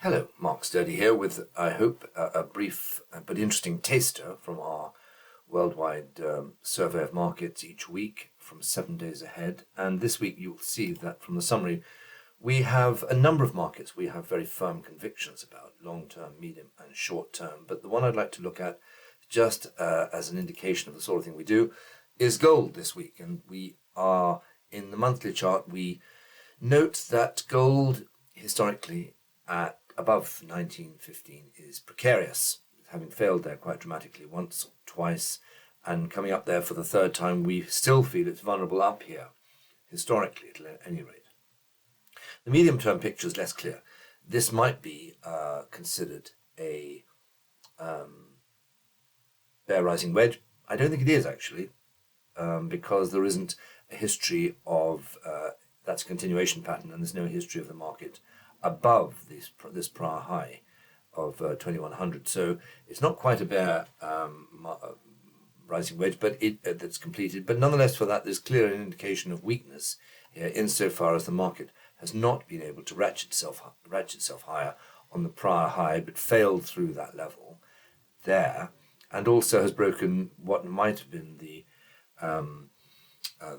Hello, Mark Sturdy here with, I hope, a brief but interesting taster from our worldwide survey of markets each week from 7 days ahead. And this week you'll see that from the summary, we have a number of markets we have very firm convictions about, long-term, medium and short-term. But the one I'd like to look at, just as an indication of the sort of thing we do, is gold this week. And we are, in the monthly chart, we note that gold historically at above 1915 is precarious, having failed there quite dramatically once or twice, and coming up there for the third time, we still feel it's vulnerable up here, historically at any rate. The medium-term picture is less clear. This might be considered a bear rising wedge. I don't think it is, actually, because there isn't a history of that's a continuation pattern, and there's no history of the market above this prior high of 2100. So it's not quite a bear rising wedge, but that's completed. But nonetheless, for that, there's clear an indication of weakness here, insofar as the market has not been able to ratchet itself higher on the prior high, but failed through that level there, and also has broken what might have been the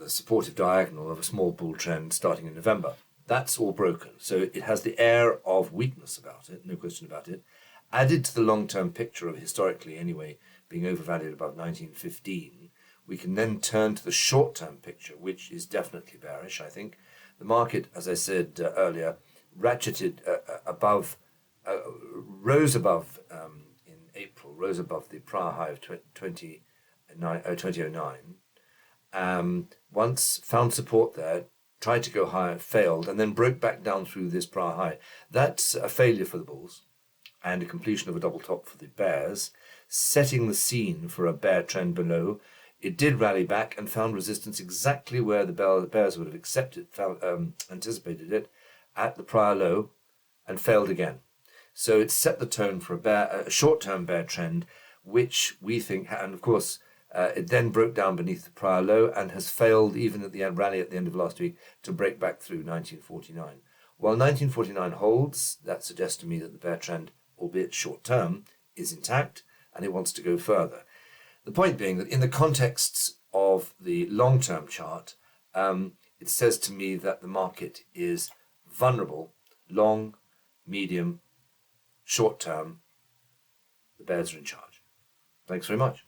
supportive diagonal of a small bull trend starting in November. That's all broken. So it has the air of weakness about it, no question about it. Added to the long-term picture of, historically anyway, being overvalued above 1915, we can then turn to the short-term picture, which is definitely bearish, I think. The market, as I said earlier, ratcheted rose above in April, rose above the prior high of 2009. Once found support there, tried to go higher, failed, and then broke back down through this prior high. That's a failure for the bulls and a completion of a double top for the bears, setting the scene for a bear trend below. It did rally back and found resistance exactly where the bears would have anticipated it, at the prior low, and failed again. So it set the tone for a short-term bear trend, which we think, and of course, it then broke down beneath the prior low and has failed, even at the rally at the end of last week, to break back through 1949. While 1949 holds, that suggests to me that the bear trend, albeit short-term, is intact and it wants to go further. The point being that in the context of the long-term chart, it says to me that the market is vulnerable, long, medium, short-term. The bears are in charge. Thanks very much.